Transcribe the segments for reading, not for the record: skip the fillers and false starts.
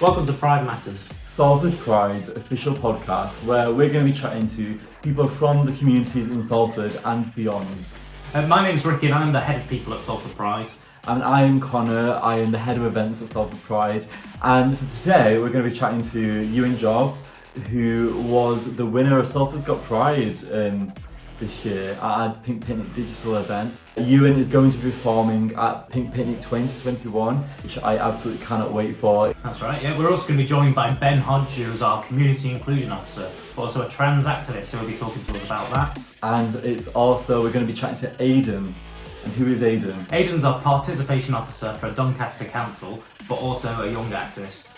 Welcome to Pride Matters, Salford Pride's official podcast, where we're going to be chatting to people from the communities in Salford and beyond. my name's Ricki and I'm the head of people at Salford Pride. And I am Connor, I am the head of events at Salford Pride. And so today we're going to be chatting to Ewan Job, who was the winner of Salford's Got Pride this year at Pink Picnic digital event. Ewan is going to be performing at Pink Picnic 2021, which I absolutely cannot wait for. That's right, yeah. We're also going to be joined by Ben Hodge, who is our Community Inclusion Officer, but also a trans activist, so he'll be talking to us about that. And it's also, we're going to be chatting to Aidan. And who is Aidan? Aidan's our Participation Officer for Doncaster Council, but also a young activist.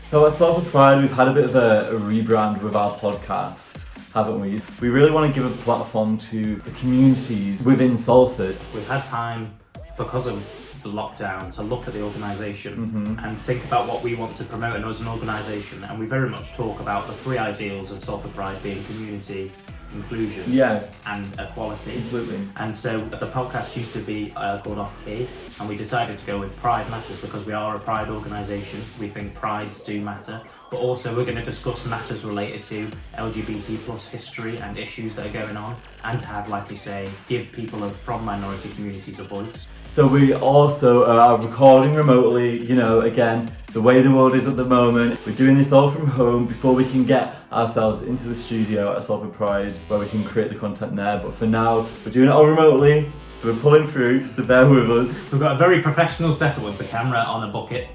So at Salford Pride, we've had a bit of a rebrand with our podcast, haven't we? We really want to give a platform to the communities within Salford. We've had time, because of the lockdown, to look at the organisation and think about what we want to promote as an organisation, and we very much talk about the three ideals of Salford Pride being community, inclusion and equality. Completely. And so the podcast used to be called Off Key, and we decided to go with Pride Matters because we are a Pride organisation. We think prides do matter, but also we're going to discuss matters related to LGBT plus history and issues that are going on, and have, like we say, give people from minority communities a voice. So we also are recording remotely, again, the way the world is at the moment. We're doing this all from home before we can get ourselves into the studio at Salford Pride, where we can create the content there. But for now, we're doing it all remotely, so we're pulling through, so bear with us. We've got a very professional setup with the camera on a bucket.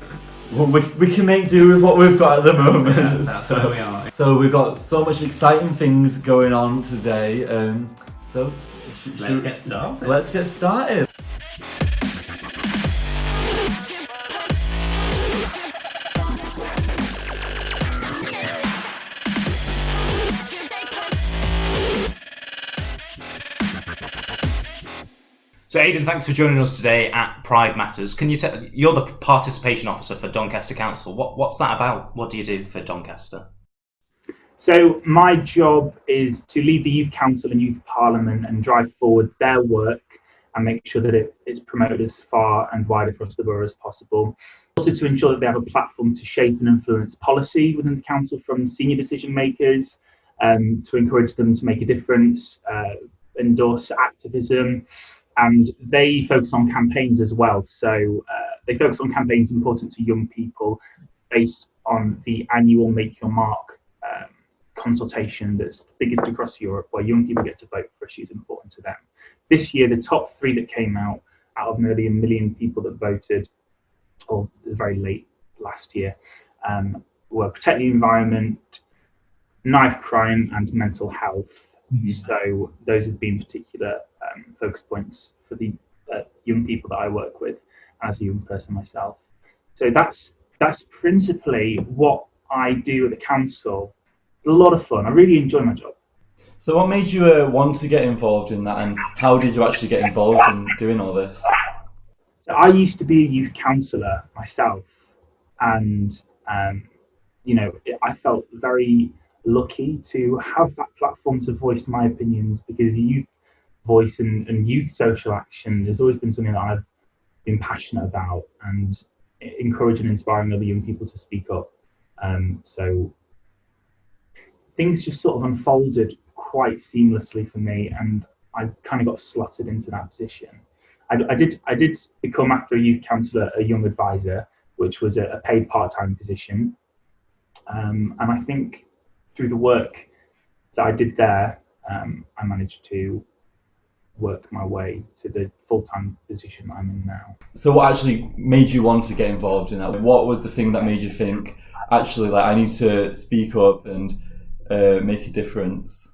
Well, we can make do with what we've got at the moment. That's where we are. So we've got so much exciting things going on today. Let's get started. Let's get started. So Aidan, thanks for joining us today at Pride Matters. Can you tell, you're the Participation Officer for Doncaster Council. What's that about? What do you do for Doncaster? So my job is to lead the Youth Council and Youth Parliament and drive forward their work and make sure that it's promoted as far and wide across the borough as possible. Also to ensure that they have a platform to shape and influence policy within the council from senior decision makers, to encourage them to make a difference, endorse activism. And they focus on campaigns as well. So they focus on campaigns important to young people based on the annual Make Your Mark consultation that's the biggest across Europe, where young people get to vote for issues important to them. This year, the top three that came out of nearly 1 million people that voted, or very late last year, were protect the environment, knife crime, and mental health. So those have been particular focus points for the young people that I work with as a young person myself. So that's principally what I do at the council. A lot of fun. I really enjoy my job. So what made you want to get involved in that, and how did you actually get involved in doing all this? So I used to be a youth counsellor myself, and I felt very lucky to have that platform to voice my opinions, because youth voice and youth social action has always been something that I've been passionate about, and encouraging and inspiring other young people to speak up. So things just sort of unfolded quite seamlessly for me, and I kind of got slotted into that position. I did become, after a youth counsellor, a young advisor, which was a paid part-time position. And I think through the work that I did there, I managed to work my way to the full-time position I'm in now. So what actually made you want to get involved in that? What was the thing that made you think, actually, I need to speak up and make a difference?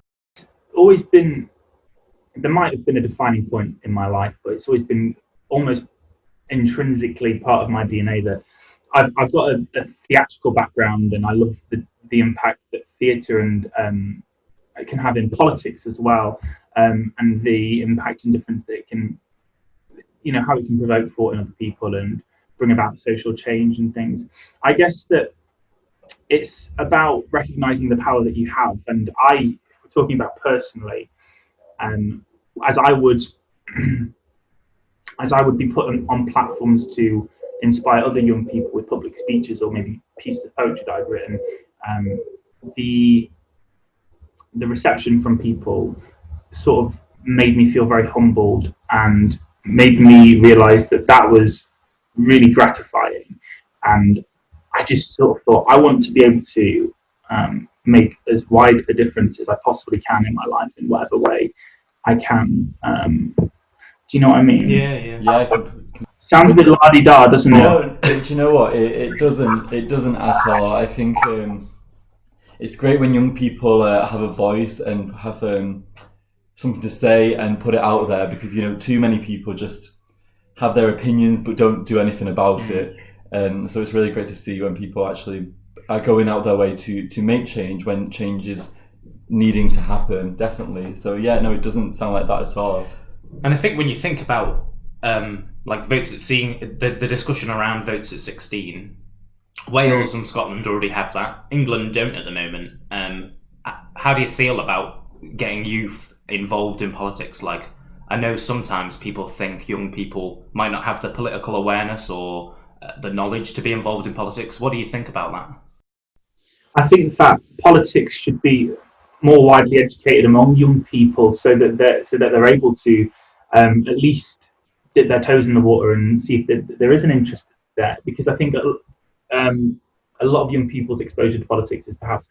Always been, there might have been a defining point in my life, but it's always been almost intrinsically part of my DNA that I've got a theatrical background, and I love the impact that theatre and it can have in politics as well, and the impact and difference that it can, how it can provoke thought in other people and bring about social change and things. I guess that it's about recognising the power that you have, and if we're talking about personally, as I would be put on platforms to inspire other young people with public speeches or maybe pieces of poetry that I've written. The reception from people sort of made me feel very humbled and made me realise that was really gratifying. And I just sort of thought, I want to be able to make as wide a difference as I possibly can in my life in whatever way I can. Do you know what I mean? Yeah. Sounds a bit la-di-da, doesn't it? No, do you know what? It doesn't at all. I think it's great when young people have a voice and have something to say and put it out there, because too many people just have their opinions but don't do anything about it. And so it's really great to see when people actually are going out their way to make change when change is needing to happen. Definitely. So yeah, no, it doesn't sound like that at all. And I think when you think about like votes at seeing the discussion around votes at 16, Wales and Scotland already have that. England don't at the moment. How do you feel about getting youth involved in politics? Like, I know sometimes people think young people might not have the political awareness or the knowledge to be involved in politics. What do you think about that? I think that politics should be more widely educated among young people so that they're able to at least dip their toes in the water and see if there is an interest there. Because I think a lot of young people's exposure to politics is perhaps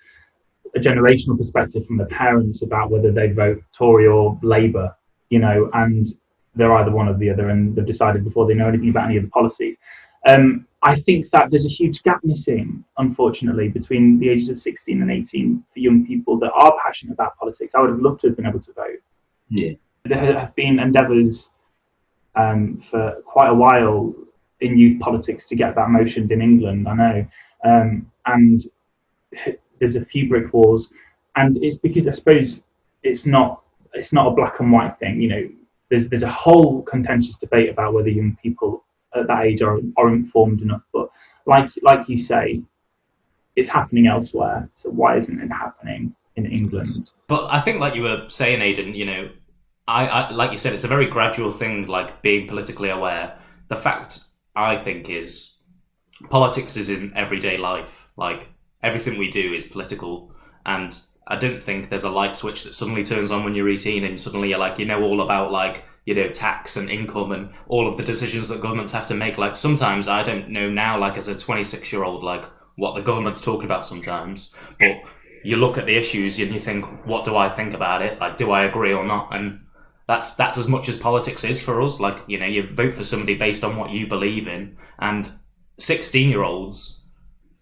a generational perspective from their parents about whether they vote Tory or Labour, and they're either one or the other, and they've decided before they know anything about any of the policies. I think that there's a huge gap missing, unfortunately, between the ages of 16 and 18 for young people that are passionate about politics. I would have loved to have been able to vote. Yeah. There have been endeavours for quite a while in youth politics to get that motioned in England, I know. And there's a few brick walls. And it's because I suppose it's not a black and white thing. There's a whole contentious debate about whether young people at that age are informed enough, but like you say, it's happening elsewhere, so why isn't it happening in England? But I think, like you were saying, Aidan, I like you said, it's a very gradual thing, like being politically aware. The fact, I think, is politics is in everyday life. Like, everything we do is political, and I don't think there's a light switch that suddenly turns on when you're 18 and suddenly you're like, all about like, tax and income and all of the decisions that governments have to make. Like, sometimes I don't know now, like as a 26-year-old, like what the government's talking about sometimes, but you look at the issues and you think, what do I think about it? Like, do I agree or not? And that's as much as politics is for us. Like, you vote for somebody based on what you believe in, and 16-year-olds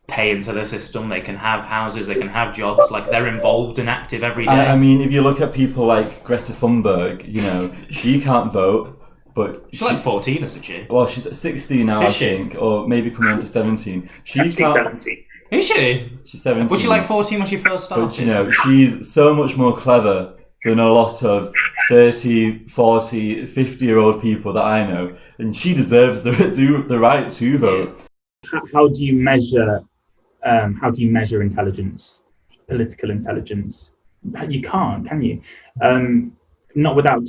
pay into the system. They can have houses, they can have jobs, like they're involved and active every day. I mean, if you look at people like Greta Thunberg, she can't vote, but she's like 14, isn't she? Well, she's 16 now, I think, or maybe coming on to 17. She can't. 17. Is she? She's 17. Was she like 14 when she first started? But she's so much more clever than a lot of 30, 40, 50-year-old people that I know, and she deserves the right to vote. How do you measure intelligence, political intelligence? You can't, can you? Not without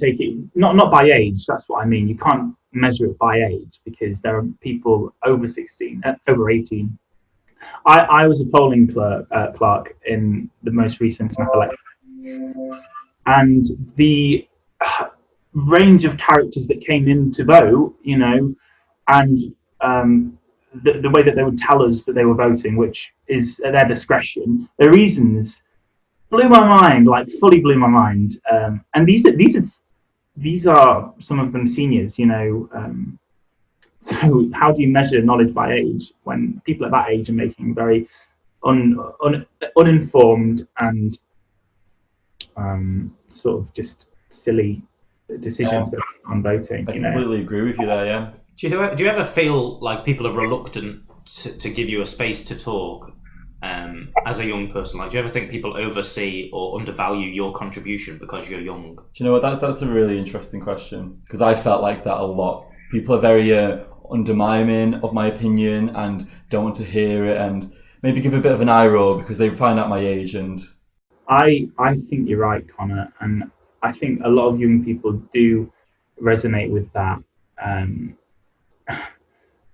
not by age. That's what I mean. You can't measure it by age, because there are people over 16, over 18. I was a polling clerk in the most recent snap election, and the range of characters that came in to vote, and the way that they would tell us that they were voting, which is at their discretion, their reasons blew my mind, like fully blew my mind. And these are some of them seniors, so how do you measure knowledge by age when people at that age are making very uninformed and sort of just silly decisions on voting? I completely agree with you there, yeah. Do you ever feel like people are reluctant to give you a space to talk as a young person? Like, do you ever think people oversee or undervalue your contribution because you're young? Do you know what? That's a really interesting question, because I felt like that a lot. People are very undermining of my opinion and don't want to hear it, and maybe give a bit of an eye roll because they find out my age. And I think you're right, Connor, and I think a lot of young people do resonate with that.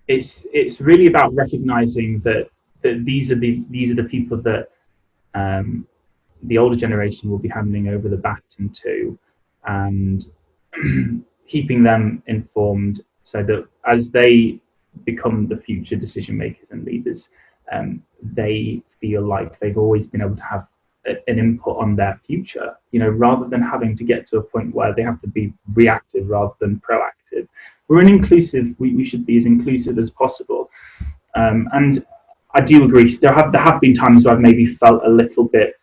it's really about recognizing that these are the people that the older generation will be handing over the baton to, and keeping them informed so that as they become the future decision makers and leaders, they feel like they've always been able to have an input on their future, rather than having to get to a point where they have to be reactive rather than proactive. We're an inclusive, we should be as inclusive as possible. And I do agree, there have been times where I've maybe felt a little bit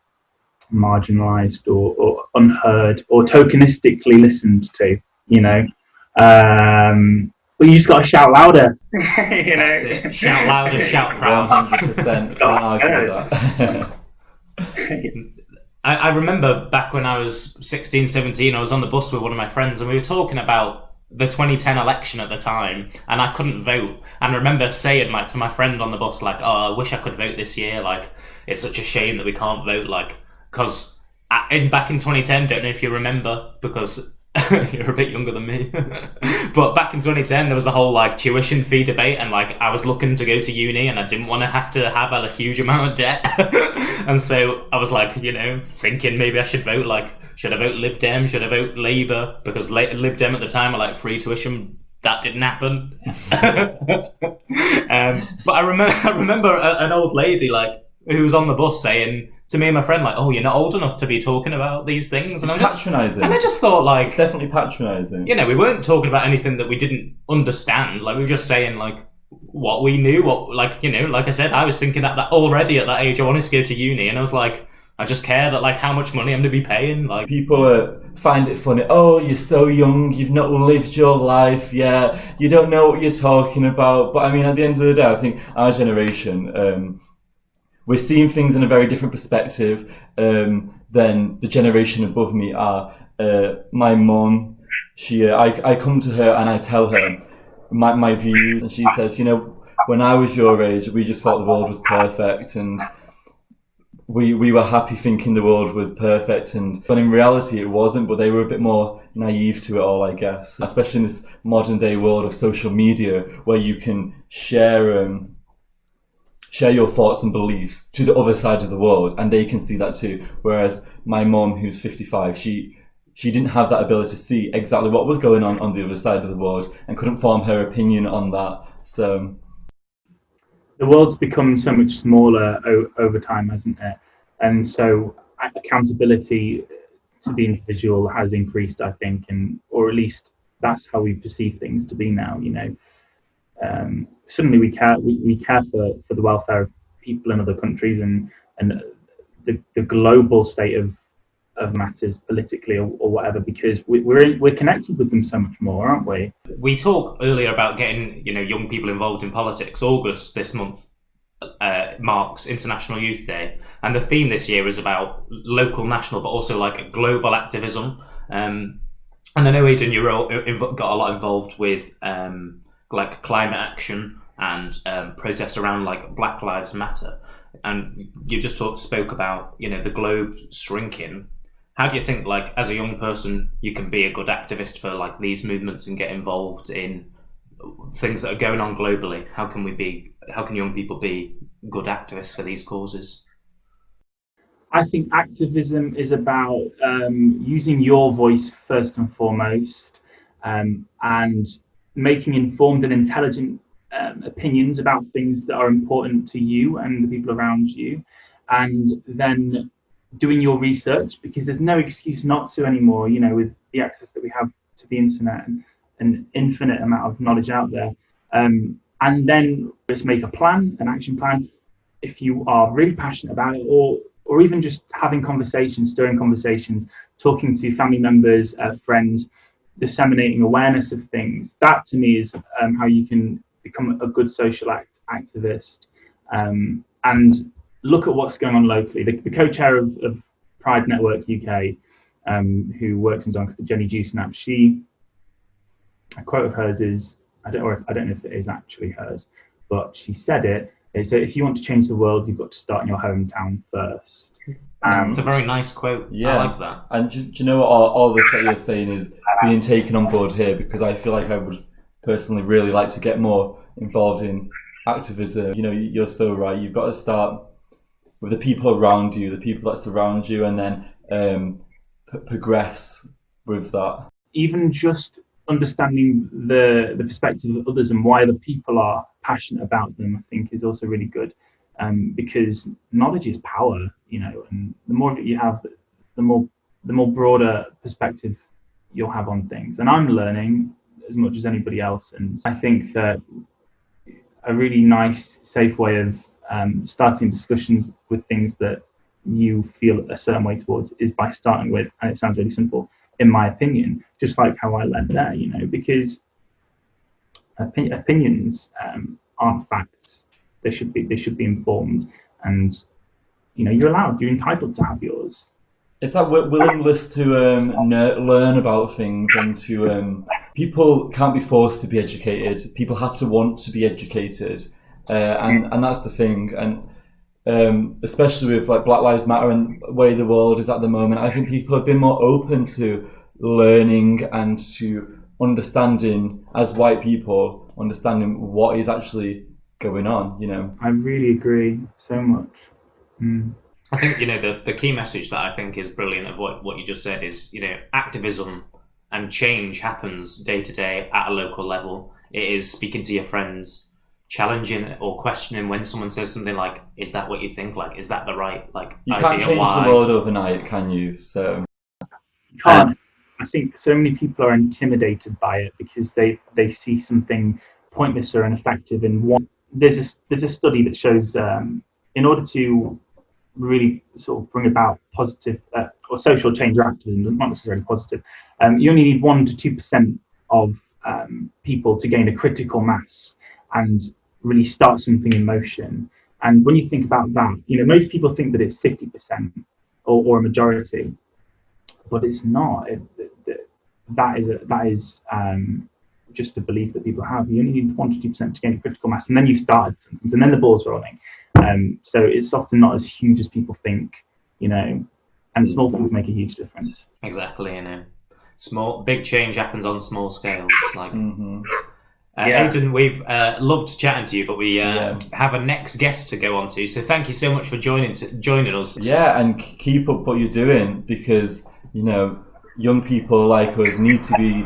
marginalized or unheard or tokenistically listened to, but you just got to shout louder. That's it. Shout louder, shout proud. 100%. Can't argue with that. I remember back when I was 16, 17, I was on the bus with one of my friends and we were talking about the 2010 election at the time, and I couldn't vote. And I remember saying to my friend on the bus, oh, I wish I could vote this year. It's such a shame that we can't vote. Because back in 2010, don't know if you remember, because you're a bit younger than me. But back in 2010, there was the whole tuition fee debate, and I was looking to go to uni, and I didn't want to have a huge amount of debt. And so I was thinking maybe I should vote. Should I vote Lib Dem? Should I vote Labour? Because Lib Dem at the time were free tuition. That didn't happen. But I remember an old lady who was on the bus saying to me and my friend, oh, you're not old enough to be talking about these things. And it's patronising. And I just thought, it's definitely patronising. We weren't talking about anything that we didn't understand. We were just saying, what we knew. Like I said, I was thinking that already at that age. I wanted to go to uni, and I was I just care that how much money I'm going to be paying. People find it funny. Oh, you're so young. You've not lived your life yet. You don't know what you're talking about. But I mean, at the end of the day, I think our generation, we're seeing things in a very different perspective than the generation above me are. My mum, I come to her and I tell her my views, and she says, when I was your age, we just thought the world was perfect, and we were happy thinking the world was perfect, but in reality it wasn't. But they were a bit more naive to it all, I guess, especially in this modern day world of social media, where you can share your thoughts and beliefs to the other side of the world, and they can see that too. Whereas my mum, who's 55, she didn't have that ability to see exactly what was going on the other side of the world, and couldn't form her opinion on that. So the world's become so much smaller over time, hasn't it? And so accountability to the individual has increased, I think, or at least that's how we perceive things to be now. Suddenly we care for the welfare of people in other countries and the global state of matters politically or whatever, because we're connected with them so much more, aren't we? We talked earlier about getting young people involved in politics. August this month marks International Youth Day, and the theme this year is about local, national, but also global activism. And I know, Aidan, you got a lot involved with climate action and protests around Black Lives Matter, and you just spoke about the globe shrinking. How do you think, as a young person, you can be a good activist for these movements and get involved in things that are going on globally? How can young people be good activists for these causes? I think activism is about using your voice first and foremost, and making informed and intelligent opinions about things that are important to you and the people around you, and then doing your research, because there's no excuse not to anymore, with the access that we have to the internet and an infinite amount of knowledge out there. And then just make a plan, an action plan, if you are really passionate about it, or even just having conversations, stirring conversations, talking to family members, friends, disseminating awareness of things. That to me is how you can become a good social activist, and look at what's going on locally. The co-chair of Pride Network UK, who works in Doncaster, Jenny Dewsnap, a quote of hers is, I don't know if it is actually hers, but she said it. So if you want to change the world, you've got to start in your hometown first. It's a very nice quote. Yeah. I like that. And do you know what all this that you're saying is being taken on board here? Because I feel like I would personally really like to get more involved in activism, you know, you're so right. You've got to start with the people around you, the people that surround you, and then progress with that. Even just understanding the perspective of others and why other people are passionate about them, I think, is also really good. Because knowledge is power, you know, and the more that you have, the more broader perspective you'll have on things. And I'm learning as much as anybody else, and I think that a really nice, safe way of starting discussions with things that you feel a certain way towards is by starting with, and it sounds really simple, in my opinion, just like how I led there, you know, because opinions aren't facts. They should be informed, and you know, you're entitled to have yours. It's that willingness to learn about things, and to people can't be forced to be educated. People have to want to be educated, and that's the thing. And especially with like Black Lives Matter and the way the world is at the moment, I think people have been more open to learning and to understanding, as white people, understanding what is actually going on, you know. I really agree so much. I think, you know, the key message that I think is brilliant of what you just said is, you know, activism and change happens day to day at a local level. It is speaking to your friends, challenging or questioning when someone says something like, is that what you think? Like, is that the right, like, you idea? can't change Why? the world overnight, can you? So you can't. I think so many people are intimidated by it because they see something pointless or ineffective. And there's a study that shows in order to really sort of bring about positive or social change or activism, not necessarily positive, you only need 1% to 2% of people to gain a critical mass and really start something in motion. And when you think about that, you know, most people think that it's 50% or a majority, but it's not. That is just a belief that people have. You only need 1% to 2% to gain a critical mass, and then you've started something, and then the ball's rolling. So it's often not as huge as people think, you know, and small things make a huge difference. Exactly, you know, big change happens on small scales. Like, Yeah. Aidan, we've loved chatting to you, but we have a next guest to go on to. So thank you so much for joining us. Yeah, and keep up what you're doing, because, you know, young people like us need to be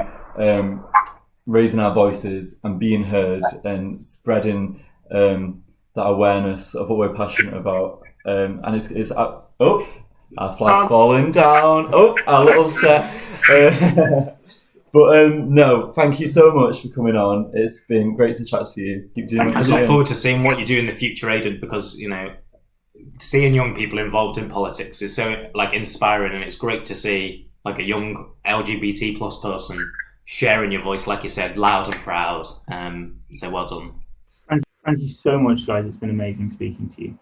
raising our voices and being heard and spreading that awareness of what we're passionate about. And it's our flag's falling down. Our little set. But no, thank you so much for coming on. It's been great to chat to you. Keep doing what I you're look doing. forward to seeing what you do in the future, Aidan, because, you know, seeing young people involved in politics is so, like, inspiring, and it's great to see, like, a young LGBT plus person sharing your voice, like you said, loud and proud. So well done. Thank you so much, guys. It's been amazing speaking to you.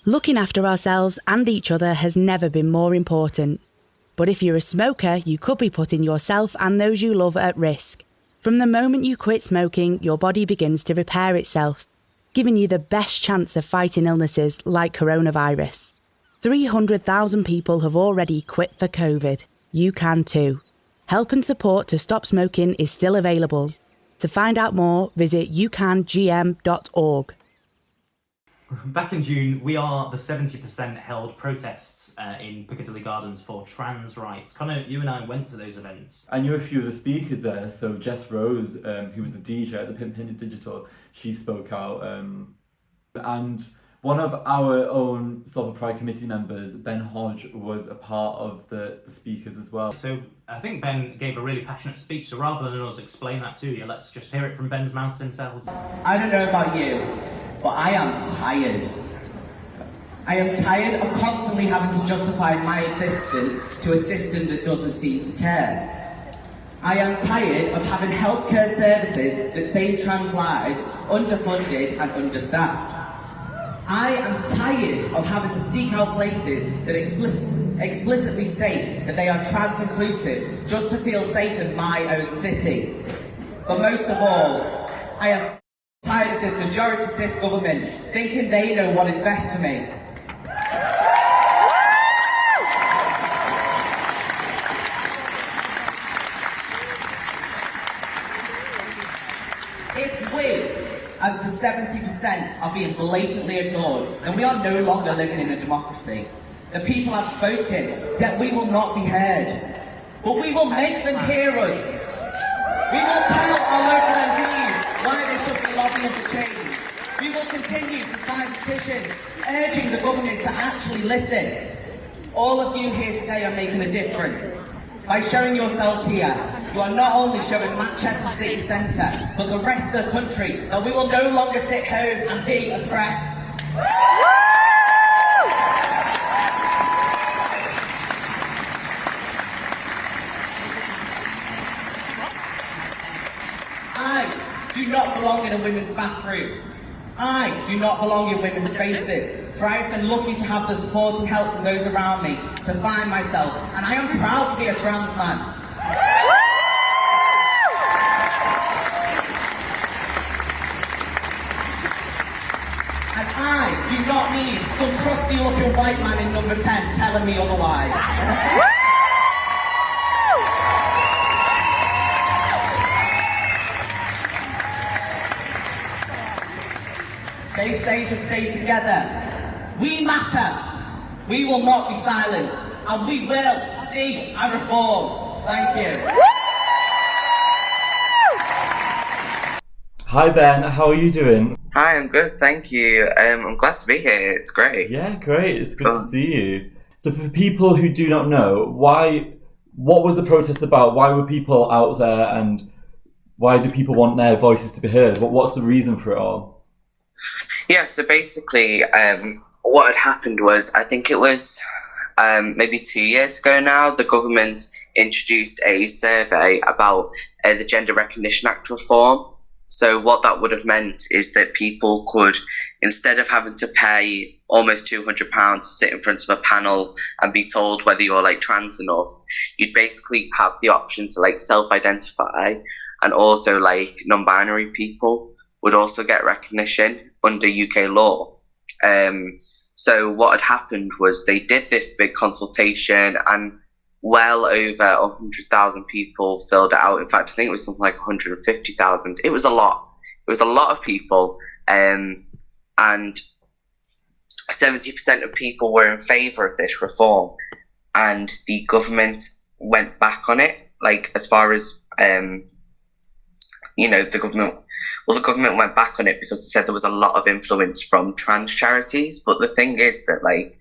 Looking after ourselves and each other has never been more important. But if you're a smoker, you could be putting yourself and those you love at risk. From the moment you quit smoking, your body begins to repair itself, giving you the best chance of fighting illnesses like coronavirus. 300,000 people have already quit for COVID. You can too. Help and support to stop smoking is still available. To find out more, visit youcangm.org. Back in June, we are the 70% held protests in Piccadilly Gardens for trans rights. Connor, you and I went to those events. I knew a few of the speakers there. So Jess Rose, who was the DJ at the Pimpin' Digital, she spoke out. And one of our own Salford Pride committee members, Ben Hodge, was a part of the speakers as well. So I think Ben gave a really passionate speech, so rather than us explain that to you, let's just hear it from Ben's mouth himself. I don't know about you, but I am tired. I am tired of constantly having to justify my existence to a system that doesn't seem to care. I am tired of having healthcare services that save trans lives underfunded and understaffed. I am tired of having to seek out places that explicitly state that they are trans inclusive just to feel safe in my own city. But most of all, I am tired of this majority cis government thinking they know what is best for me. as the 70% are being blatantly ignored, then we are no longer living in a democracy. The people have spoken, yet we will not be heard. But we will make them hear us. We will tell our local MPs why they should be lobbying for change. We will continue to sign petitions urging the government to actually listen. All of you here today are making a difference. By showing yourselves here, you are not only showing Manchester City Centre, but the rest of the country that we will no longer sit home and be oppressed. I do not belong in a women's bathroom. I do not belong in women's spaces, for I have been lucky to have the support and help from those around me to find myself, and I am proud to be a trans man. And I do not need some crusty looking white man in number 10 telling me otherwise. Stay safe and stay together. We matter. We will not be silenced. And we will see a reform. Thank you. Hi Ben, how are you doing? Hi, I'm good, thank you. I'm glad to be here. It's great. Yeah, great. It's good to see you. So for people who do not know, what was the protest about? Why were people out there, and why do people want their voices to be heard? What's the reason for it all? Yeah, so basically what had happened was, I think it was maybe 2 years ago now, the government introduced a survey about the Gender Recognition Act reform. So what that would have meant is that people could, instead of having to pay almost £200 to sit in front of a panel and be told whether you're like trans enough, you'd basically have the option to like self-identify, and also like non-binary people would also get recognition under UK law. So what had happened was they did this big consultation, and well over 100,000 people filled it out. In fact, I think it was something like 150,000. It was a lot. It was a lot of people. And 70% of people were in favour of this reform. And the government went back on it. Like, as far as, the government went back on it because they said there was a lot of influence from trans charities. But the thing is that, like,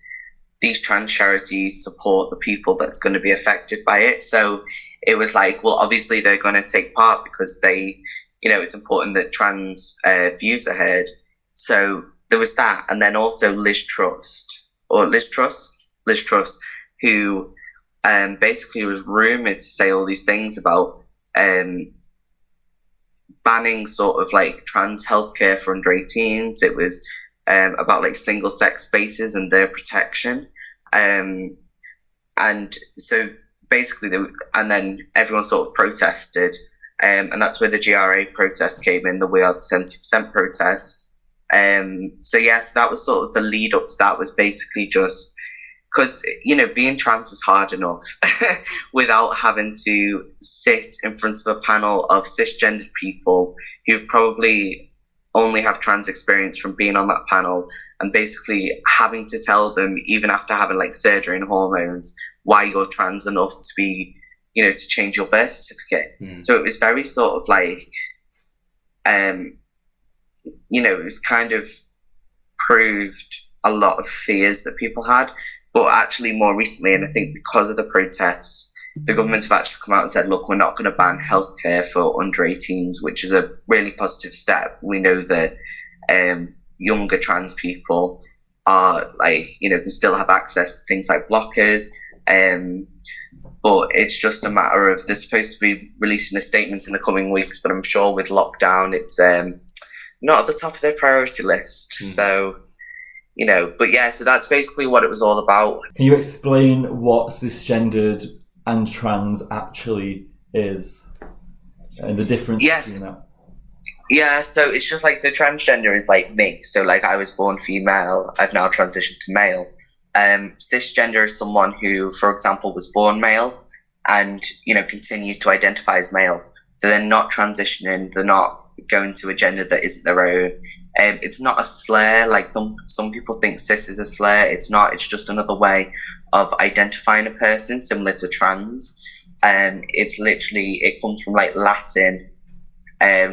these trans charities support the people that's going to be affected by it. So it was like, well, obviously they're going to take part because they, it's important that trans views are heard. So there was that. And then also Liz Truss, who basically was rumoured to say all these things about banning sort of like trans healthcare for under 18s. It was about like single sex spaces and their protection. And so basically, and then everyone sort of protested. And that's where the GRA protest came in, the We Are the 70% protest. So that was sort of the lead up to that, was basically just because, being trans is hard enough without having to sit in front of a panel of cisgendered people who probably only have trans experience from being on that panel, and basically having to tell them, even after having like surgery and hormones, why you're trans enough to be, to change your birth certificate. So it was very sort of like, it was kind of proved a lot of fears that people had. But actually more recently, and I think because of the protests, the government have actually come out and said, look, we're not going to ban healthcare for under 18s, which is a really positive step. We know that younger trans people are like, can still have access to things like blockers. But it's just a matter of, they're supposed to be releasing a statement in the coming weeks, but I'm sure with lockdown, it's not at the top of their priority list. So, so that's basically what it was all about. Can you explain what cisgendered and trans actually is, and the difference between that? Yeah, so it's just like, so transgender is like me. So like, I was born female, I've now transitioned to male. Cisgender is someone who, for example, was born male and, continues to identify as male. So they're not transitioning, they're not going to a gender that isn't their own. It's not a slur, like some people think cis is a slur. It's not, it's just another way of identifying a person, similar to trans. It's literally, it comes from like Latin,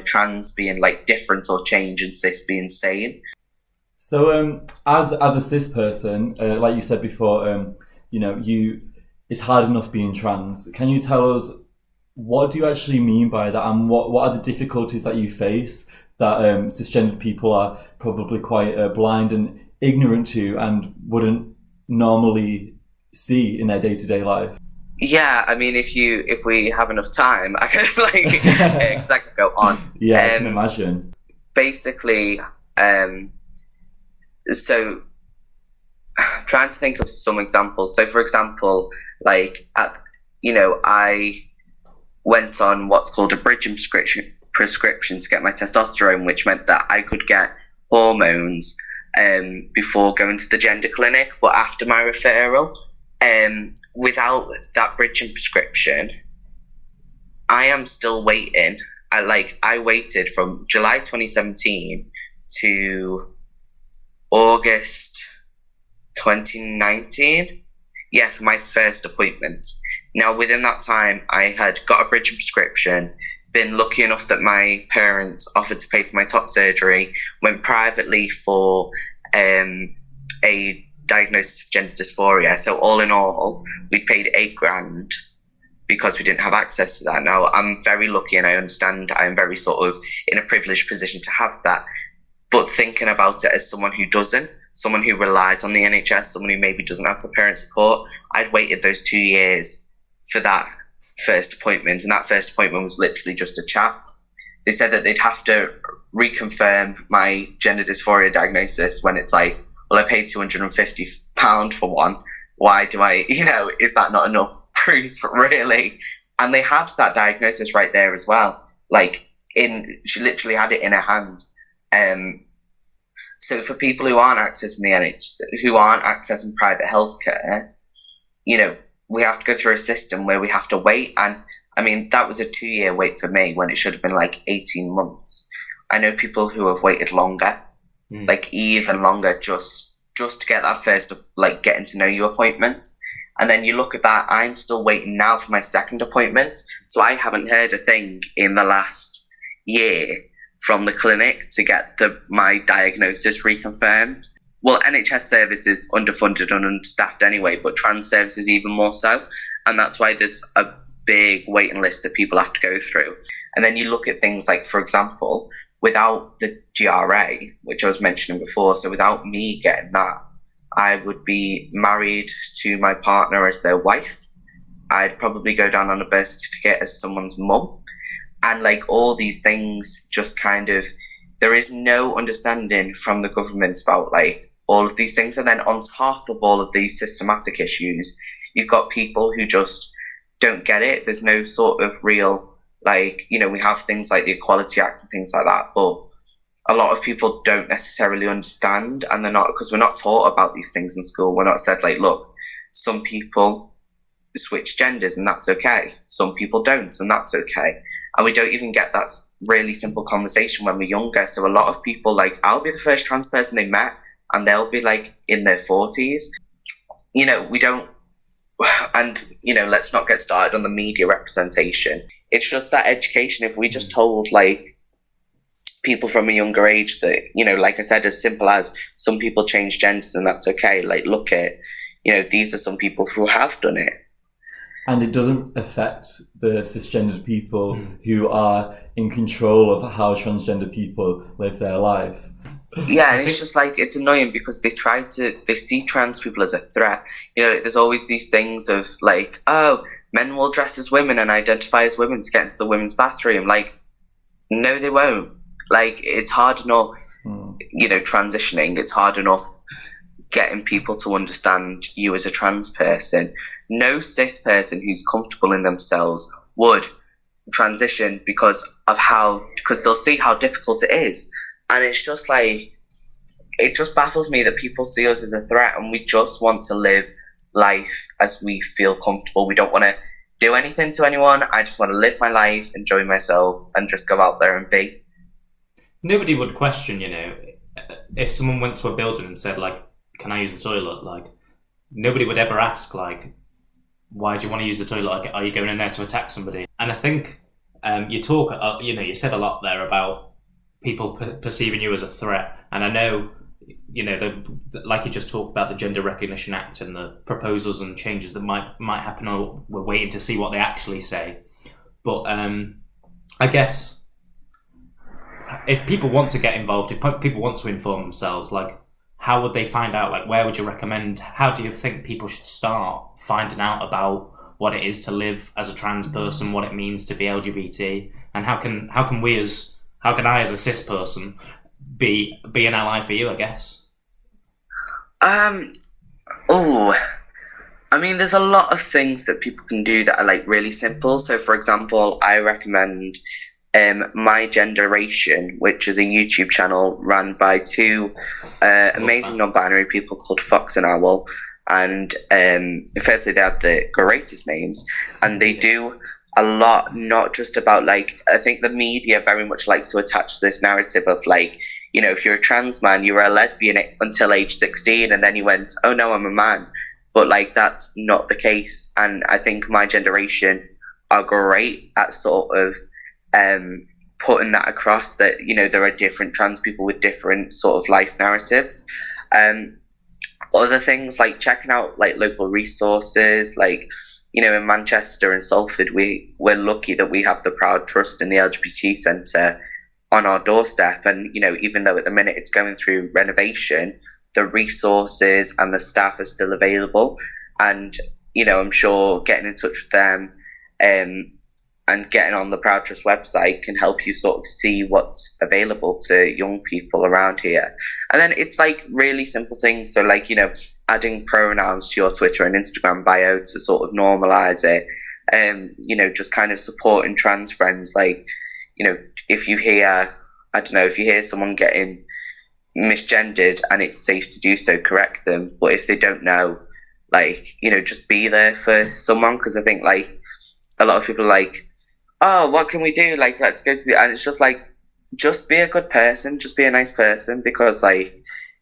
trans being like different or change and cis being sane. So as a cis person, like you said before, it's hard enough being trans. Can you tell us, what do you actually mean by that, and what are the difficulties that you face that cisgendered people are probably quite blind and ignorant to and wouldn't normally see in their day-to-day life? Yeah, I mean, if we have enough time, I can exactly go on. Yeah, I can imagine. Basically, so I'm trying to think of some examples. So, for example, like I went on what's called a bridging prescription to get my testosterone, which meant that I could get hormones before going to the gender clinic, but after my referral. Without that bridging prescription, I am still waiting. I waited from July 2017 to August 2019. Yeah, for my first appointment. Now, within that time, I had got a bridging prescription, been lucky enough that my parents offered to pay for my top surgery, went privately for a diagnosis of gender dysphoria. So all in all, we paid $8,000 because we didn't have access to that. Now, I'm very lucky and I understand I'm very sort of in a privileged position to have that. But thinking about it as someone who doesn't, someone who relies on the NHS, someone who maybe doesn't have the parent support, I'd waited those 2 years for that first appointment. And that first appointment was literally just a chat. They said that they'd have to reconfirm my gender dysphoria diagnosis when it's like, well, I paid £250 for one. Why do I, is that not enough proof, really? And they had that diagnosis right there as well. She literally had it in her hand. So for people who aren't accessing the NHS, who aren't accessing private healthcare, we have to go through a system where we have to wait. And I mean, that was a 2-year wait for me when it should have been 18 months. I know people who have waited longer, even longer, just to get that first, getting to know you appointment. And then you look at that, I'm still waiting now for my second appointment. So I haven't heard a thing in the last year from the clinic to get my diagnosis reconfirmed. Well, NHS service is underfunded and understaffed anyway, but trans services even more so. And that's why there's a big waiting list that people have to go through. And then you look at things like, for example, without the GRA, which I was mentioning before, so without me getting that, I would be married to my partner as their wife. I'd probably go down on a birth certificate as someone's mum. And all these things just there is no understanding from the government about all of these things. And then on top of all of these systematic issues, you've got people who just don't get it. There's no sort of real, we have things like the Equality Act and things like that, but a lot of people don't necessarily understand, and they're not, because we're not taught about these things in school. We're not said look, some people switch genders and that's okay. Some people don't, and that's okay. And we don't even get that really simple conversation when we're younger. So a lot of people, I'll be the first trans person they met, and they'll be in their 40s. We don't, and let's not get started on the media representation. It's just that education. If we just told people from a younger age that, like I said, as simple as some people change genders and that's okay. Look at, these are some people who have done it. And it doesn't affect the cisgendered people who are in control of how transgender people live their life. Yeah, and it's just it's annoying because they see trans people as a threat. There's always these things of oh, men will dress as women and identify as women to get into the women's bathroom. No, they won't. It's hard enough, transitioning. It's hard enough getting people to understand you as a trans person. No cis person who's comfortable in themselves would transition because they'll see how difficult it is. And it's just it just baffles me that people see us as a threat, and we just want to live life as we feel comfortable. We don't want to do anything to anyone. I just want to live my life, enjoy myself, and just go out there and be. nobody would question, you know, if someone went to a building and said, like, can I use the toilet? Like, nobody would ever ask, like, why do you want to use the toilet? Like, are you going in there to attack somebody? And I think you said a lot there about people perceiving you as a threat. And I know, you know, like you just talked about the Gender Recognition Act and the proposals and changes that might happen, or we're waiting to see what they actually say. But I guess if people want to get involved, if people want to inform themselves, like, how would they find out? Like, where would you recommend? How do you think people should start finding out about what it is to live as a trans person, what it means to be LGBT, and how can I as a cis person be an ally for you, I guess? I mean, there's a lot of things that people can do that are like really simple. So, for example, I recommend My Generation, which is a YouTube channel run by two amazing non-binary people called Fox and Owl. And firstly, they have the greatest names, and they do a lot, not just about, like, I think the media very much likes to attach this narrative of, like, you know, if you're a trans man, you were a lesbian until age 16, and then you went, oh no, I'm a man. But, like, that's not the case. And I think My Generation are great at sort of putting that across, that, you know, there are different trans people with different sort of life narratives. Other things like checking out like local resources, like, you know, in Manchester and Salford, we're lucky that we have the Proud Trust and the LGBT Centre on our doorstep. And, you know, even though at the minute it's going through renovation, the resources and the staff are still available. And, you know, I'm sure getting in touch with them and getting on the Proud Trust website can help you sort of see what's available to young people around here. And then it's like really simple things. So, like, you know, adding pronouns to your Twitter and Instagram bio to sort of normalize it. You know, just kind of supporting trans friends. Like, you know, if you hear someone getting misgendered and it's safe to do so, correct them. But if they don't know, like, you know, just be there for someone. Because I think, like, a lot of people are like, oh, what can we do? Like, let's go to the... And it's just like, just be a good person. Just be a nice person. Because, like,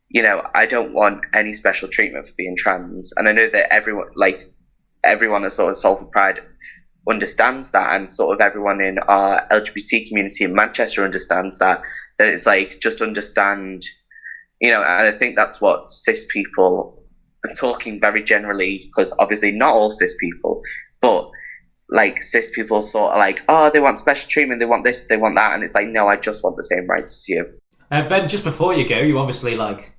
you know, I don't want any special treatment for being trans. And I know that everyone at sort of Salford Pride understands that. And sort of everyone in our LGBT community in Manchester understands that it's like, just understand, you know, and I think that's what cis people are talking very generally, because obviously not all cis people, but like cis people sort of like, oh, they want special treatment, they want this, they want that, and it's like, no, I just want the same rights as you. Ben, just before you go, you obviously like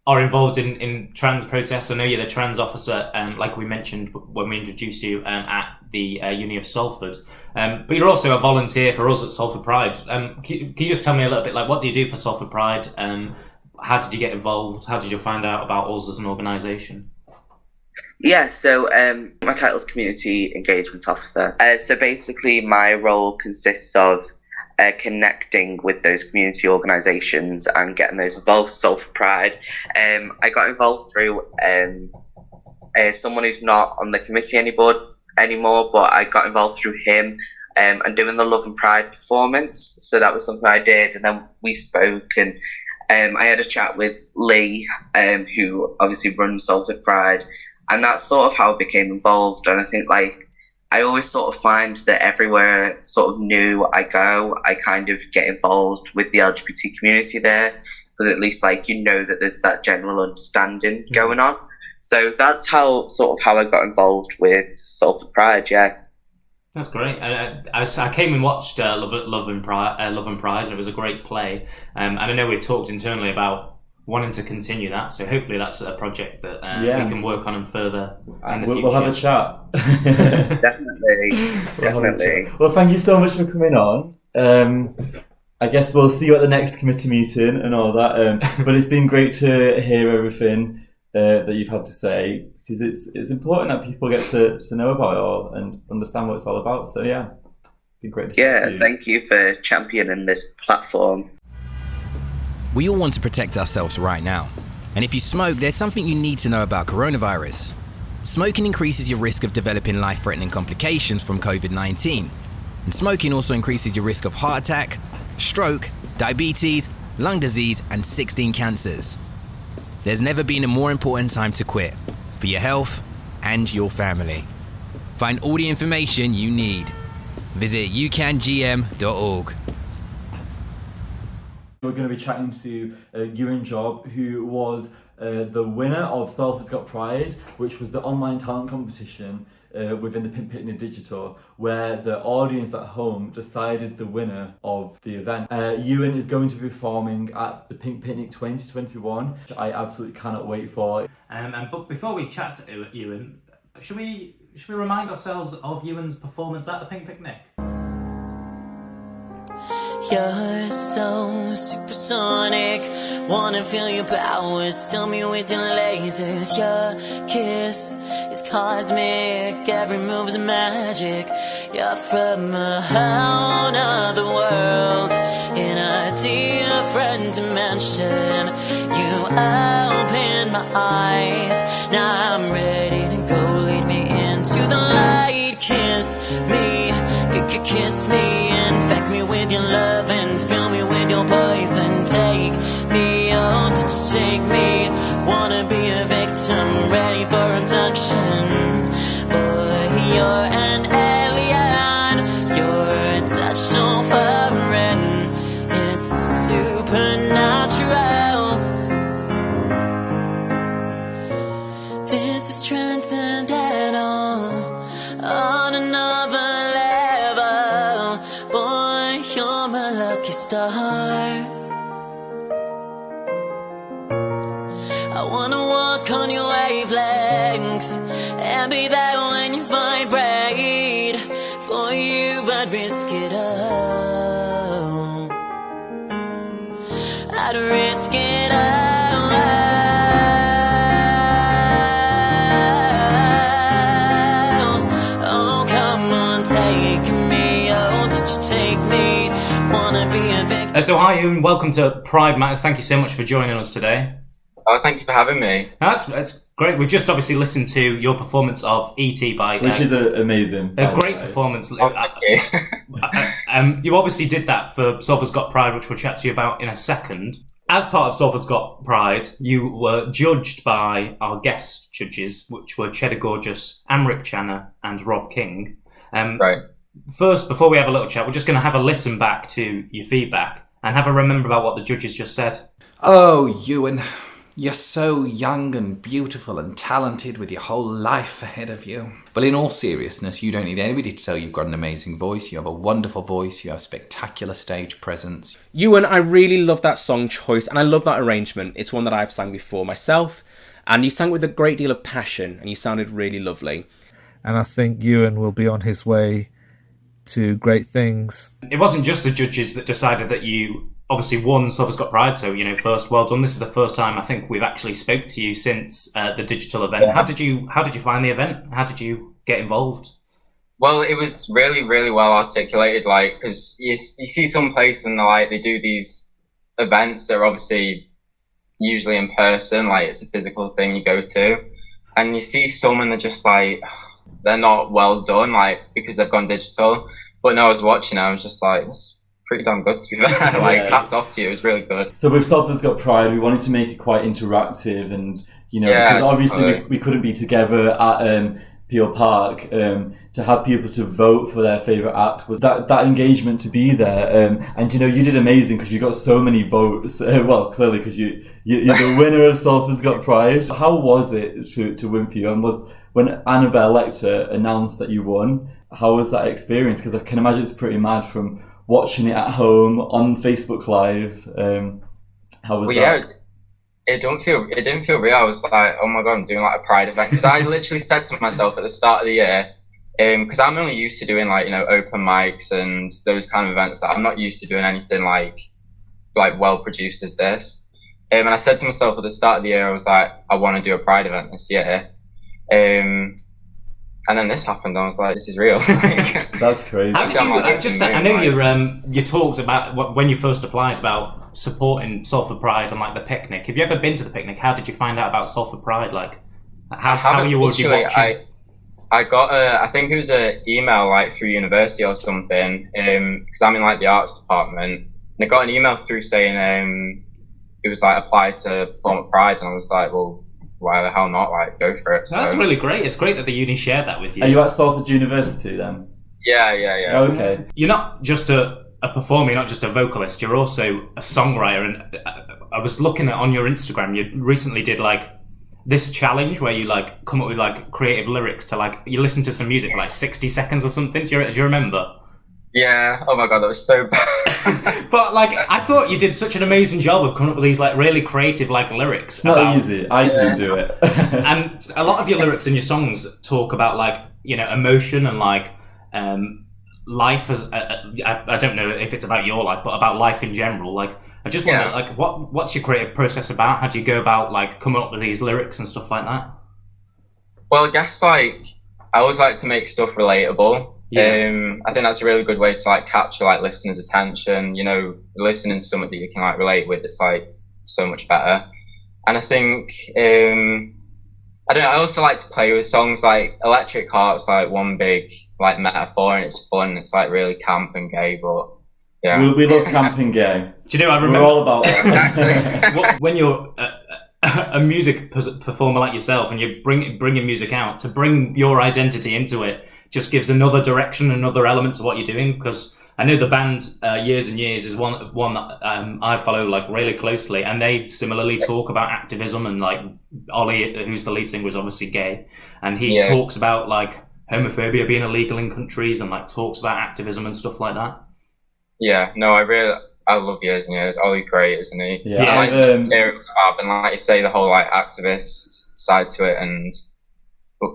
are involved in trans protests. I know you're the trans officer, like we mentioned when we introduced you at the Uni of Salford. But you're also a volunteer for us at Salford Pride. Can you just tell me a little bit, like, what do you do for Salford Pride? How did you get involved? How did you find out about us as an organisation? Yeah, so my title is Community Engagement Officer. So basically my role consists of connecting with those community organisations and getting those involved with Salford Pride. I got involved through someone who's not on the committee anymore, but I got involved through him and doing the Love and Pride performance. So that was something I did, and then we spoke, and I had a chat with Lee, who obviously runs Salford Pride, and that's sort of how I became involved. And I think, like, I always sort of find that everywhere sort of new I go, I kind of get involved with the LGBT community there, because at least, like, you know that there's that general understanding going on. So that's how I got involved with Salford Pride, yeah. That's great. I came and watched Love and Pride, and it was a great play. And I know we've talked internally about wanting to continue that, so hopefully that's a project that we can work on and further in the future. We'll have a chat. Definitely. Well, thank you so much for coming on. I guess we'll see you at the next committee meeting and all that. But it's been great to hear everything that you've had to say, because it's important that people get to know about it all and understand what it's all about. So yeah, it'd be great to talk to you. Thank you for championing this platform. We all want to protect ourselves right now. And if you smoke, there's something you need to know about coronavirus. Smoking increases your risk of developing life-threatening complications from COVID-19. And smoking also increases your risk of heart attack, stroke, diabetes, lung disease, and 16 cancers. There's never been a more important time to quit for your health and your family. Find all the information you need. Visit youcangm.org. We're going to be chatting to Ewan Job, who was the winner of Salford Pride, which was the online talent competition within the Pink Picnic Digital, where the audience at home decided the winner of the event. Ewan is going to be performing at the Pink Picnic 2021, which I absolutely cannot wait for. But before we chat to Ewan, should we remind ourselves of Ewan's performance at the Pink Picnic? You're so supersonic, wanna feel your powers, tell me with your lasers. Your kiss is cosmic, every move's magic. You're from a whole other world, in a different dimension. You open my eyes, now I'm ready to go, lead me into the light. Kiss me, kiss me, infect me with your love and fill me with your poison. Take me, oh, take me, wanna be a victim, ready for abduction. Boy, you're an alien, your touch so foreign, it's supernatural. This is transcendental, on another level. Boy, you're my lucky star. I wanna walk on your wavelengths and be there when you vibrate. For you I'd risk it all, I'd risk it all. Take me, wanna be a victim. So hi Ewan, welcome to Pride Matters. Thank you so much for joining us today. Oh, thank you for having me. That's great. We've just obviously listened to your performance of E.T. by... Which is amazing. A great performance. Oh, thank you. You obviously did that for Salford's Got Pride, which we'll chat to you about in a second. As part of Salford's Got Pride, you were judged by our guest judges, which were Cheddar Gorgeous, Amric Channer and Rob King. Right. First, before we have a little chat, we're just going to have a listen back to your feedback and have a remember about what the judges just said. Oh, Ewan, you're so young and beautiful and talented with your whole life ahead of you. But in all seriousness, you don't need anybody to tell you've got an amazing voice. You have a wonderful voice. You have spectacular stage presence. Ewan, I really love that song choice and I love that arrangement. It's one that I've sang before myself, and you sang with a great deal of passion and you sounded really lovely. And I think Ewan will be on his way to great things. It wasn't just the judges that decided that you obviously won Salford's Got Pride, so first, well done. This is the first time I think we've actually spoke to you since the digital event. Yeah. How did you find the event? How did you get involved? Well, it was really, really well articulated. Like, because you see some places and they do these events that are obviously usually in person, like it's a physical thing you go to, and you see some and they're just like, they're not well done, because they've gone digital. But no, I was watching it, I was just like, it's pretty damn good to be fair. Hats off to you, it was really good. So with Salford's Got Pride, we wanted to make it quite interactive and, because obviously we couldn't be together at Peel Park, to have people to vote for their favourite act was that engagement to be there. And you did amazing because you got so many votes. Well, clearly because you're the winner of Salford's Got Pride. How was it to win for you? And when Annabelle Lecter announced that you won, how was that experience? Because I can imagine it's pretty mad from watching it at home on Facebook Live. How was that? Yeah, it didn't feel real. I was like, oh my God, I'm doing a Pride event. Because I literally said to myself at the start of the year, because I'm only used to doing open mics and those kind of events, that I'm not used to doing anything like well produced as this. And I said to myself at the start of the year, I was like, I want to do a Pride event this year. And then this happened. I was like, "This is real." That's crazy. How did you, I know you talked about when you first applied about supporting Salford Pride and the picnic. Have you ever been to the picnic? How did you find out about Salford Pride? How are you already watching? I got I think it was an email through university or something. Because I'm in the arts department. I got an email through saying it was like applied to perform at Pride, and I was like, well, why the hell not? Like, go for it. So that's really great. It's great that the uni shared that with you. Are you at Salford University then? Yeah. Okay. You're not just a performer, you're not just a vocalist, you're also a songwriter. And I was looking at on your Instagram, you recently did like this challenge where you like come up with like creative lyrics to like, you listen to some music for like 60 seconds or something. Do you remember? Yeah. Oh my God, that was so bad. But like, I thought you did such an amazing job of coming up with these like really creative like lyrics. It's not easy. I can do it. And a lot of your lyrics in your songs talk about like, you know, emotion and like life as I don't know if it's about your life, but about life in general. Like, I just wonder, like, what's your creative process about? How do you go about like coming up with these lyrics and stuff like that? Well, I guess like I always like to make stuff relatable. Yeah. I think that's a really good way to like capture like listeners' attention. You know, listening to something that you can like relate with, it's like so much better. And I think I don't know, I also like to play with songs. Like Electric Heart's like one big like metaphor, and it's fun. It's like really camp and gay, but yeah. We love camp and gay. Do you know, I remember we're all about that. When you're a music performer like yourself, and you're bringing music out, to bring your identity into it just gives another direction, another element to what you're doing. Because I know the band Years and Years is one that I follow like really closely, and they similarly talk about activism. And like Ollie, who's the lead singer, is obviously gay, and he talks about like homophobia being illegal in countries, and like talks about activism and stuff like that. Yeah, no, I love Years and Years. Ollie's great, isn't he? Yeah, I like and like you say, the whole like activist side to it, and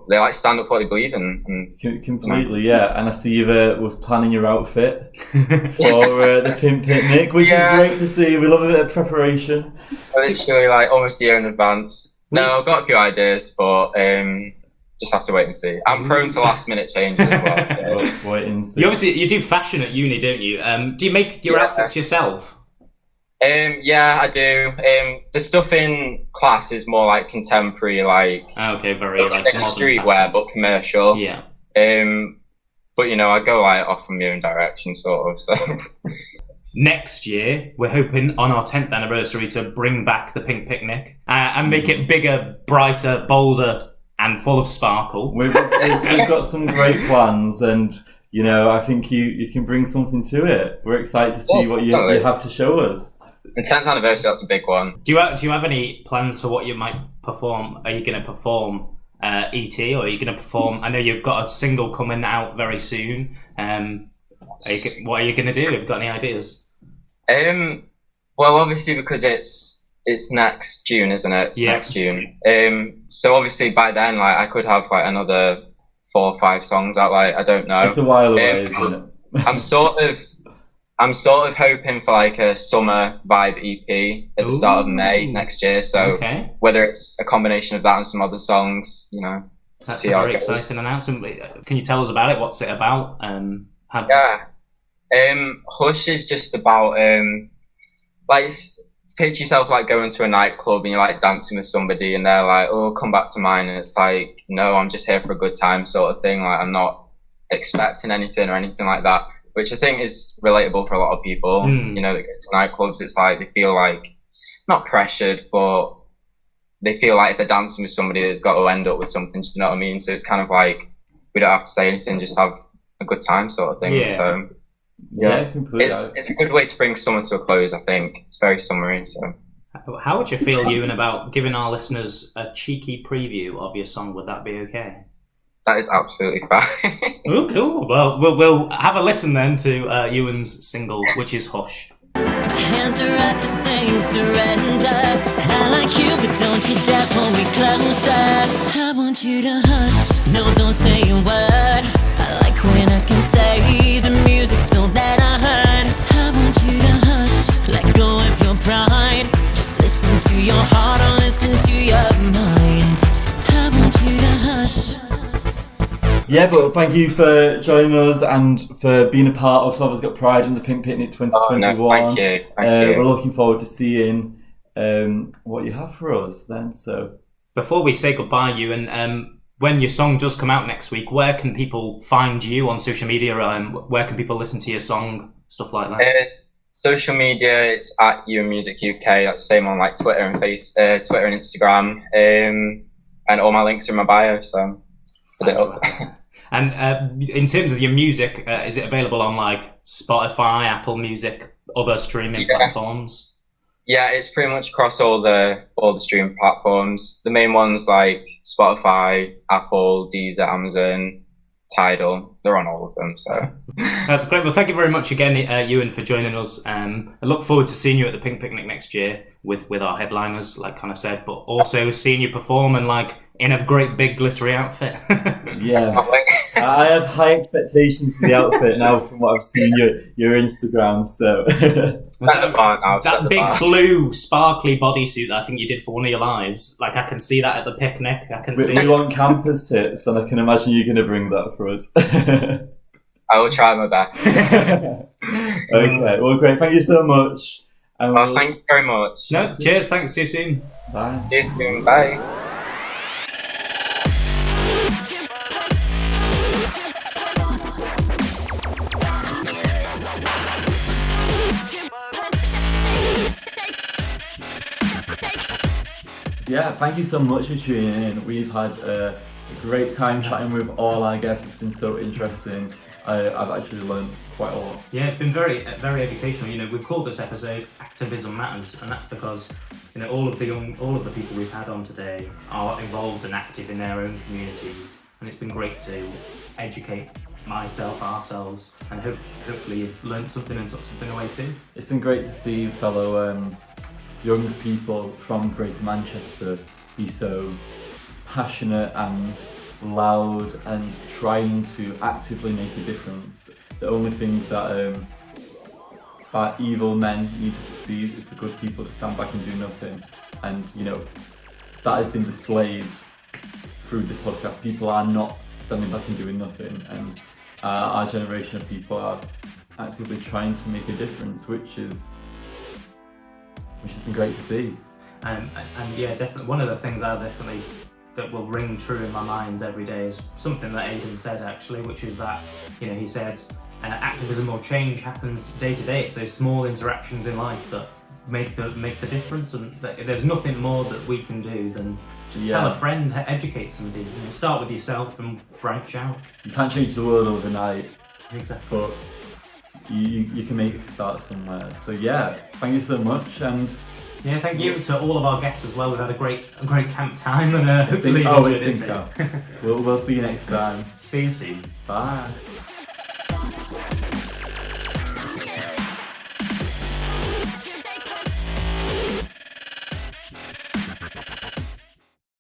they like stand up for what they believe in. Completely, yeah. And I see you was planning your outfit for the Pimp Picnic, which is great to see. We love a bit of preparation. Literally, like almost a year in advance. No, I've got a few ideas, but just have to wait and see. I'm prone to last minute changes as well. So. Wait and see. You do fashion at uni, don't you? Do you make your outfits yourself? Yeah, I do. The stuff in class is more like contemporary, like very like streetwear, but commercial. Yeah. But you know, I go like off from my own direction, sort of. So. Next year, we're hoping on our 10th anniversary to bring back the Pink Picnic and make it bigger, brighter, bolder, and full of sparkle. We've got some great plans, and you know, I think you can bring something to it. We're excited to see what you have to show us. The 10th anniversary, that's a big one. Do you have any plans for what you might perform? Are you going to perform ET, or are you going to perform? I know you've got a single coming out very soon. What are you going to do? Have you got any ideas? Well, obviously because it's next June, isn't it? It's next June. So obviously by then, like I could have like another 4 or 5 songs out. Like I don't know. It's a while away, isn't it? I'm sort of hoping for like a summer vibe EP at the start of May next year. So whether it's a combination of that and some other songs, you know, that's a very exciting announcement. Can you tell us about it? What's it about? Hush is just about like picture yourself like going to a nightclub and you're like dancing with somebody and they're like, oh, come back to mine, and it's like, no, I'm just here for a good time sort of thing. Like I'm not expecting anything or anything like that, which I think is relatable for a lot of people. You know, that get to nightclubs, it's like they feel like not pressured, but they feel like if they're dancing with somebody, they've got to end up with something. Do you know what I mean? So it's kind of like we don't have to say anything, just have a good time sort of thing. Yeah. So it's a good way to bring summer to a close. I think it's very summery. So how would you feel, Ewan, about giving our listeners a cheeky preview of your song? Would that be okay? That is absolutely fine. Oh, cool. Well, we'll have a listen then to Ewan's single, which is Hush. Hands are up to saying surrender. I like you, but don't you dare pull me closer. I want you to hush. No, don't say a word. I like when I can say the music so that I heard. I want you to hush. Let go of your pride. Just listen to your heart or listen to your mind. I want you to hush. Yeah, but thank you for joining us and for being a part of Salford's Got Pride and the Pink Picnic 2021. Thank you. We're looking forward to seeing what you have for us then. So before we say goodbye, Ewan, when your song does come out next week, where can people find you on social media? Where can people listen to your song? Stuff like that. Social media, it's at Ewan Music UK. That's the same on like Twitter and Twitter and Instagram. And all my links are in my bio, so put it up. And in terms of your music, is it available on like Spotify, Apple Music, other streaming platforms? Yeah, it's pretty much across all the streaming platforms. The main ones like Spotify, Apple, Deezer, Amazon, Tidal. They're on all of them. So that's great. Well, thank you very much again, Ewan, for joining us. I look forward to seeing you at the Pink Picnic next year with our headliners, like Connor said, but also seeing you perform and like in a great big glittery outfit. Yeah, I have high expectations for the outfit now from what I've seen your Instagram. So that big blue sparkly bodysuit that I think you did for one of your lives, like I can see that at the picnic. I can see. We want campus tits, and I can imagine you're going to bring that for us. I will try my best. Okay, well, great. Thank you so much. Thank you very much. No, cheers. Thanks. See you soon. Bye. See you soon. Bye. Yeah, thank you so much for tuning in. We've had a great time chatting with all our guests. It's been so interesting. I've actually learned quite a lot. Yeah, it's been very educational. You know, we've called this episode "Activism Matters," and that's because all of the people we've had on today are involved and active in their own communities, and it's been great to educate ourselves, and hopefully you've learned something and took something away too. It's been great to see fellow young people from Greater Manchester be so passionate and loud and trying to actively make a difference. The only thing that evil men need to succeed is for good people to stand back and do nothing. And that has been displayed through this podcast. People are not standing back and doing nothing, and our generation of people are actively trying to make a difference, which has been great to see. And yeah, definitely one of the things that will ring true in my mind every day is something that Aidan said actually, which is that he said activism or change happens day to day. It's those small interactions in life that make the difference, and there's nothing more that we can do than just tell a friend, educate somebody. Start with yourself and branch out. You can't change the world overnight. Exactly. But you can make it start somewhere. So yeah, thank you so much, and yeah, thank you to all of our guests as well. We've had a great camp time, and hopefully you enjoyed it too. We'll see you next time. See you soon. Bye.